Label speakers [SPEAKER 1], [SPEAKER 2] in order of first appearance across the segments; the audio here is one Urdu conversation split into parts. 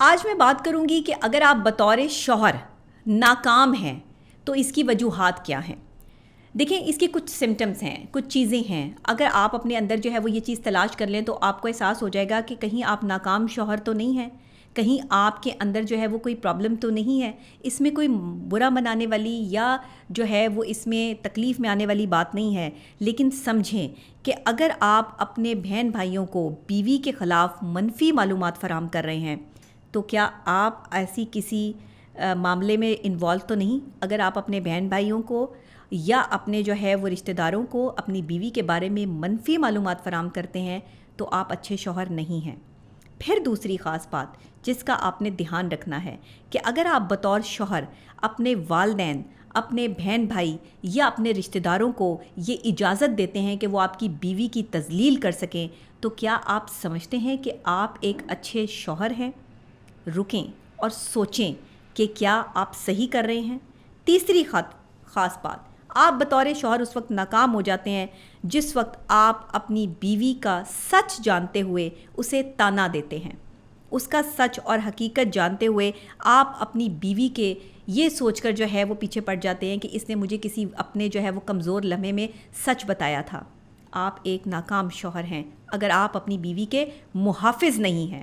[SPEAKER 1] آج میں بات کروں گی کہ اگر آپ بطور شوہر ناکام ہیں تو اس کی وجوہات کیا ہیں۔ دیکھیں، اس کے کچھ سمٹمز ہیں، کچھ چیزیں ہیں۔ اگر آپ اپنے اندر جو ہے وہ یہ چیز تلاش کر لیں تو آپ کو احساس ہو جائے گا کہ کہیں آپ ناکام شوہر تو نہیں ہیں، کہیں آپ کے اندر جو ہے وہ کوئی پرابلم تو نہیں ہے، اس میں کوئی برا منانے والی یا جو ہے وہ اس میں تکلیف میں آنے والی بات نہیں ہے۔ لیکن سمجھیں کہ اگر آپ اپنے بہن بھائیوں کو بیوی کے خلاف منفی معلومات فراہم کر رہے ہیں تو کیا آپ ایسی کسی معاملے میں انوالو تو نہیں؟ اگر آپ اپنے بہن بھائیوں کو یا اپنے جو ہے وہ رشتہ داروں کو اپنی بیوی کے بارے میں منفی معلومات فراہم کرتے ہیں تو آپ اچھے شوہر نہیں ہیں۔ پھر دوسری خاص بات جس کا آپ نے دھیان رکھنا ہے کہ اگر آپ بطور شوہر اپنے والدین، اپنے بہن بھائی یا اپنے رشتہ داروں کو یہ اجازت دیتے ہیں کہ وہ آپ کی بیوی کی تذلیل کر سکیں تو کیا آپ سمجھتے ہیں کہ آپ ایک اچھے شوہر ہیں؟ رکیں اور سوچیں کہ کیا آپ صحیح کر رہے ہیں۔ تیسری خاص بات، آپ بطور شوہر اس وقت ناکام ہو جاتے ہیں جس وقت آپ اپنی بیوی کا سچ جانتے ہوئے اسے تانا دیتے ہیں۔ اس کا سچ اور حقیقت جانتے ہوئے آپ اپنی بیوی کے یہ سوچ کر جو ہے وہ پیچھے پڑ جاتے ہیں کہ اس نے مجھے کسی اپنے جو ہے وہ کمزور لمحے میں سچ بتایا تھا۔ آپ ایک ناکام شوہر ہیں اگر آپ اپنی بیوی کے محافظ نہیں ہیں۔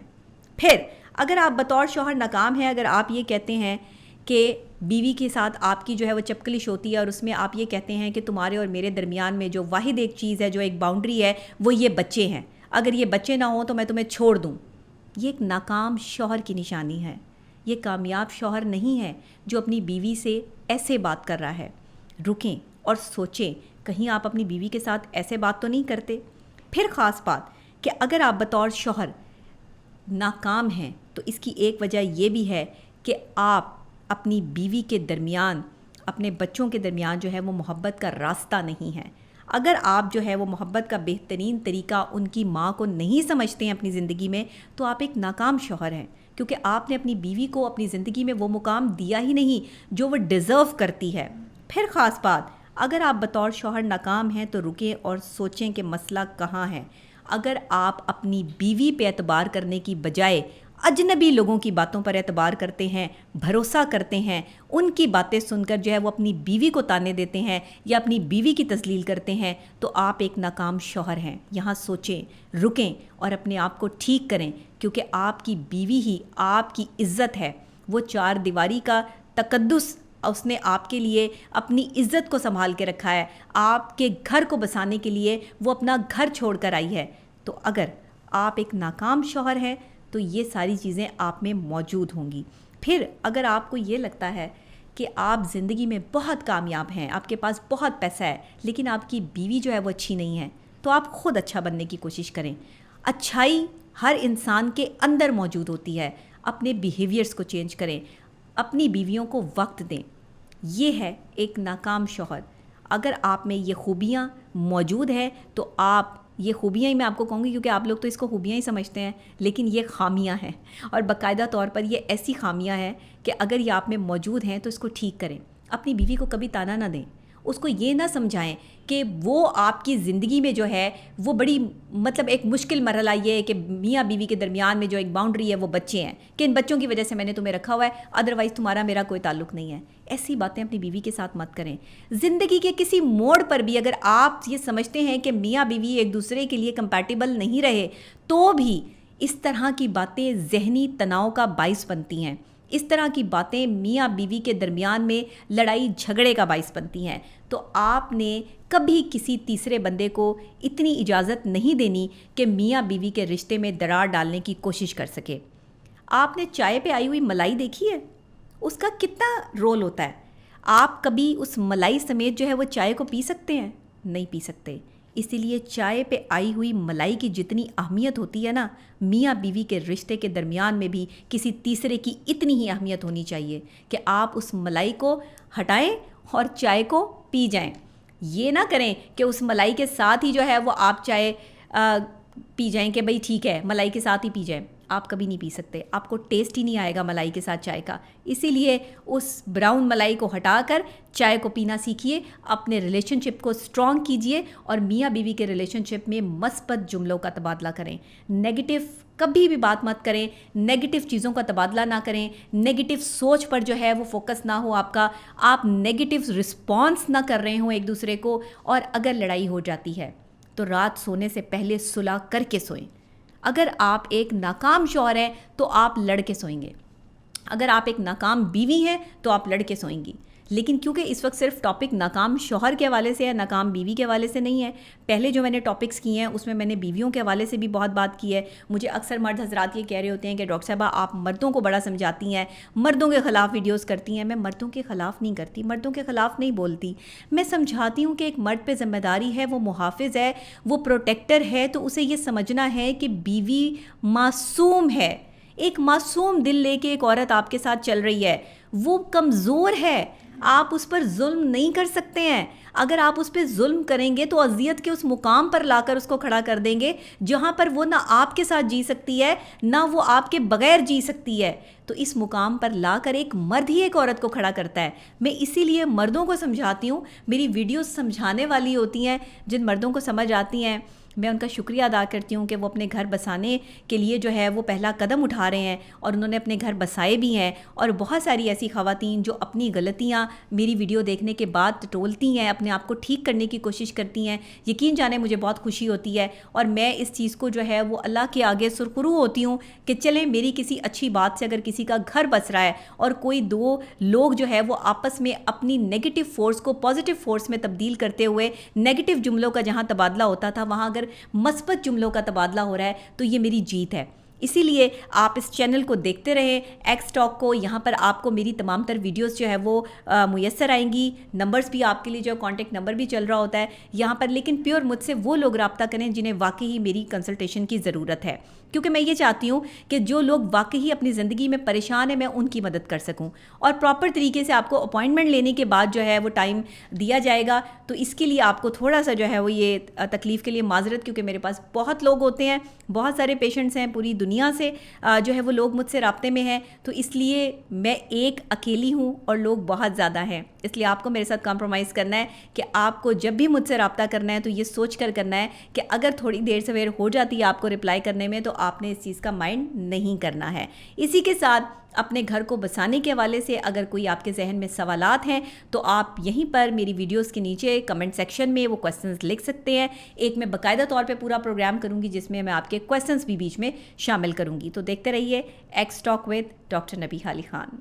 [SPEAKER 1] پھر اگر آپ بطور شوہر ناکام ہیں، اگر آپ یہ کہتے ہیں کہ بیوی کے ساتھ آپ کی جو ہے وہ چپکلش ہوتی ہے اور اس میں آپ یہ کہتے ہیں کہ تمہارے اور میرے درمیان میں جو واحد ایک چیز ہے، جو ایک باؤنڈری ہے، وہ یہ بچے ہیں، اگر یہ بچے نہ ہوں تو میں تمہیں چھوڑ دوں، یہ ایک ناکام شوہر کی نشانی ہے۔ یہ کامیاب شوہر نہیں ہے جو اپنی بیوی سے ایسے بات کر رہا ہے۔ رکیں اور سوچیں کہیں آپ اپنی بیوی کے ساتھ ایسے بات تو نہیں کرتے۔ پھر خاص بات کہ اگر آپ بطور شوہر ناکام ہیں تو اس کی ایک وجہ یہ بھی ہے کہ آپ اپنی بیوی کے درمیان، اپنے بچوں کے درمیان جو ہے وہ محبت کا راستہ نہیں ہے۔ اگر آپ جو ہے وہ محبت کا بہترین طریقہ ان کی ماں کو نہیں سمجھتے ہیں اپنی زندگی میں تو آپ ایک ناکام شوہر ہیں، کیونکہ آپ نے اپنی بیوی کو اپنی زندگی میں وہ مقام دیا ہی نہیں جو وہ ڈیزرو کرتی ہے۔ پھر خاص بات، اگر آپ بطور شوہر ناکام ہیں تو رکیں اور سوچیں کہ مسئلہ کہاں ہے۔ اگر آپ اپنی بیوی پہ اعتبار کرنے کی بجائے اجنبی لوگوں کی باتوں پر اعتبار کرتے ہیں، بھروسہ کرتے ہیں، ان کی باتیں سن کر جو ہے وہ اپنی بیوی کو تانے دیتے ہیں یا اپنی بیوی کی تذلیل کرتے ہیں تو آپ ایک ناکام شوہر ہیں۔ یہاں سوچیں، رکیں اور اپنے آپ کو ٹھیک کریں، کیونکہ آپ کی بیوی ہی آپ کی عزت ہے۔ وہ چار دیواری کا تقدس اس نے آپ کے لیے اپنی عزت کو سنبھال کے رکھا ہے، آپ کے گھر کو بسانے کے لیے وہ اپنا گھر چھوڑ کر آئی ہے۔ تو اگر آپ ایک ناکام شوہر ہیں تو یہ ساری چیزیں آپ میں موجود ہوں گی۔ پھر اگر آپ کو یہ لگتا ہے کہ آپ زندگی میں بہت کامیاب ہیں، آپ کے پاس بہت پیسہ ہے، لیکن آپ کی بیوی جو ہے وہ اچھی نہیں ہے، تو آپ خود اچھا بننے کی کوشش کریں۔ اچھائی ہر انسان کے اندر موجود ہوتی ہے۔ اپنے بیہیویئرز کو چینج کریں، اپنی بیویوں کو وقت دیں۔ یہ ہے ایک ناکام شوہر۔ اگر آپ میں یہ خوبیاں موجود ہیں تو آپ، یہ خوبیاں ہی میں آپ کو کہوں گی کیونکہ آپ لوگ تو اس کو خوبیاں ہی سمجھتے ہیں، لیکن یہ خامیاں ہیں، اور باقاعدہ طور پر یہ ایسی خامیاں ہیں کہ اگر یہ آپ میں موجود ہیں تو اس کو ٹھیک کریں۔ اپنی بیوی کو کبھی تانا نہ دیں، اس کو یہ نہ سمجھائیں کہ وہ آپ کی زندگی میں جو ہے وہ بڑی مطلب ایک مشکل مرحلہ یہ ہے کہ میاں بیوی کے درمیان میں جو ایک باؤنڈری ہے وہ بچے ہیں، کہ ان بچوں کی وجہ سے میں نے تمہیں رکھا ہوا ہے، ادروائز تمہارا میرا کوئی تعلق نہیں ہے۔ ایسی باتیں اپنی بیوی کے ساتھ مت کریں۔ زندگی کے کسی موڑ پر بھی اگر آپ یہ سمجھتے ہیں کہ میاں بیوی ایک دوسرے کے لیے کمپیٹیبل نہیں رہے تو بھی اس طرح کی باتیں ذہنی تناؤ کا باعث بنتی ہیں۔ اس طرح کی باتیں میاں بیوی کے درمیان میں لڑائی جھگڑے کا باعث بنتی ہیں۔ تو آپ نے کبھی کسی تیسرے بندے کو اتنی اجازت نہیں دینی کہ میاں بیوی کے رشتے میں دراڑ ڈالنے کی کوشش کر سکے۔ آپ نے چائے پہ آئی ہوئی ملائی دیکھی ہے؟ اس کا کتنا رول ہوتا ہے؟ آپ کبھی اس ملائی سمیت جو ہے وہ چائے کو پی سکتے ہیں؟ نہیں پی سکتے۔ اسی لیے چائے پہ آئی ہوئی ملائی کی جتنی اہمیت ہوتی ہے نا، میاں بیوی کے رشتے کے درمیان میں بھی کسی تیسرے کی اتنی ہی اہمیت ہونی چاہیے کہ آپ اس ملائی کو ہٹائیں اور چائے کو پی جائیں۔ یہ نہ کریں کہ اس ملائی کے ساتھ ہی جو ہے وہ آپ چائے پی جائیں کہ بھئی ٹھیک ہے ملائی کے ساتھ ہی پی جائیں۔ آپ کبھی نہیں پی سکتے، آپ کو ٹیسٹ ہی نہیں آئے گا ملائی کے ساتھ چائے کا. اسی لیے اس براؤن ملائی کو ہٹا کر چائے کو پینا سیکھیے، اپنے ریلیشن شپ کو اسٹرانگ کیجیے اور میاں بیوی کے ریلیشن شپ میں مثبت جملوں کا تبادلہ کریں. نیگیٹو کبھی بھی بات مت کریں، نیگیٹو چیزوں کا تبادلہ نہ کریں، نیگیٹو سوچ پر جو ہے وہ فوکس نہ ہو آپ کا، آپ نیگیٹو رسپانس نہ کر رہے ہوں ایک دوسرے کو. اور اگر لڑائی ہو جاتی ہے تو رات سونے سے پہلے صلح کر کے سوئیں. اگر آپ ایک ناکام شوہر ہیں تو آپ لڑ کے سوئیں گے، اگر آپ ایک ناکام بیوی ہیں تو آپ لڑ کے سوئیں گی. لیکن کیونکہ اس وقت صرف ٹاپک ناکام شوہر کے حوالے سے ہے، ناکام بیوی کے حوالے سے نہیں ہے. پہلے جو میں نے ٹاپکس کیے ہیں اس میں نے بیویوں کے حوالے سے بھی بہت بات کی ہے. مجھے اکثر مرد حضرات یہ کہہ رہے ہوتے ہیں کہ ڈاکٹر صاحبہ آپ مردوں کو بڑا سمجھاتی ہیں، مردوں کے خلاف ویڈیوز کرتی ہیں. میں مردوں کے خلاف نہیں کرتی، مردوں کے خلاف نہیں بولتی. میں سمجھاتی ہوں کہ ایک مرد پہ ذمہ داری ہے، وہ محافظ ہے، وہ پروٹیکٹر ہے، تو اسے یہ سمجھنا ہے کہ بیوی معصوم ہے. ایک معصوم دل لے کے ایک عورت آپ کے ساتھ چل رہی ہے، وہ کمزور ہے، آپ اس پر ظلم نہیں کر سکتے ہیں. اگر آپ اس پہ ظلم کریں گے تو اذیت کے اس مقام پر لا کر اس کو کھڑا کر دیں گے جہاں پر وہ نہ آپ کے ساتھ جی سکتی ہے نہ وہ آپ کے بغیر جی سکتی ہے. تو اس مقام پر لا کر ایک مرد ہی ایک عورت کو کھڑا کرتا ہے. میں اسی لیے مردوں کو سمجھاتی ہوں، میری ویڈیوز سمجھانے والی ہوتی ہیں. جن مردوں کو سمجھ آتی ہیں میں ان کا شکریہ ادا کرتی ہوں کہ وہ اپنے گھر بسانے کے لیے جو ہے وہ پہلا قدم اٹھا رہے ہیں اور انہوں نے اپنے گھر بسائے بھی ہیں. اور بہت ساری ایسی خواتین جو اپنی غلطیاں میری ویڈیو دیکھنے کے بعد ٹولتی ہیں، اپنے آپ کو ٹھیک کرنے کی کوشش کرتی ہیں. یقین جانے مجھے بہت خوشی ہوتی ہے اور میں اس چیز کو جو ہے وہ اللہ کے آگے سرخرو ہوتی ہوں کہ چلیں میری کسی اچھی بات سے اگر کسی کا گھر بس رہا ہے اور کوئی دو لوگ جو ہے وہ آپس میں اپنی نیگیٹو فورس کو پازیٹیو فورس میں تبدیل کرتے ہوئے، نیگیٹو جملوں کا جہاں تبادلہ ہوتا تھا وہاں اگر مثبت جملوں کا تبادلہ ہو رہا ہے تو یہ میری جیت ہے. اسی لیے آپ اس چینل کو دیکھتے رہیں، ایکس ٹاک کو. یہاں پر آپ کو میری تمام تر ویڈیوز جو ہے وہ میسر آئیں گی. نمبرز بھی آپ کے لیے جو کانٹیکٹ نمبر بھی چل رہا ہوتا ہے یہاں پر. لیکن پیور مجھ سے وہ لوگ رابطہ کریں جنہیں واقعی میری کنسلٹیشن کی ضرورت ہے، کیونکہ میں یہ چاہتی ہوں کہ جو لوگ واقعی اپنی زندگی میں پریشان ہیں میں ان کی مدد کر سکوں. اور پراپر طریقے سے آپ کو اپوائنٹمنٹ لینے کے بعد جو ہے وہ ٹائم دیا جائے گا. تو اس کے لیے آپ کو تھوڑا سا جو ہے وہ یہ تکلیف کے لیے معذرت، کیونکہ میرے پاس بہت لوگ ہوتے ہیں، بہت سارے پیشنٹس ہیں پوری دنیا سے جو ہے وہ لوگ مجھ سے رابطے میں ہیں. تو اس لیے میں ایک اکیلی ہوں اور لوگ بہت زیادہ ہیں. اس لیے آپ کو میرے ساتھ کمپرومائز کرنا ہے کہ آپ کو جب بھی مجھ سے رابطہ کرنا ہے تو یہ سوچ کر کرنا ہے کہ اگر تھوڑی دیر سویر ہو جاتی ہے آپ کو رپلائی کرنے میں تو آپ نے اس چیز کا مائنڈ نہیں کرنا ہے. اسی کے ساتھ اپنے گھر کو بسانے کے حوالے سے اگر کوئی آپ کے ذہن میں سوالات ہیں تو آپ یہیں پر میری ویڈیوز کے نیچے کمنٹ سیکشن میں وہ کویسچنز لکھ سکتے ہیں. ایک میں باقاعدہ طور پہ پورا پروگرام کروں گی جس میں میں آپ کے کویسچنز بھی بیچ میں شامل کروں گی. تو دیکھتے رہیے X talk with doctor Nabiha Ali Khan.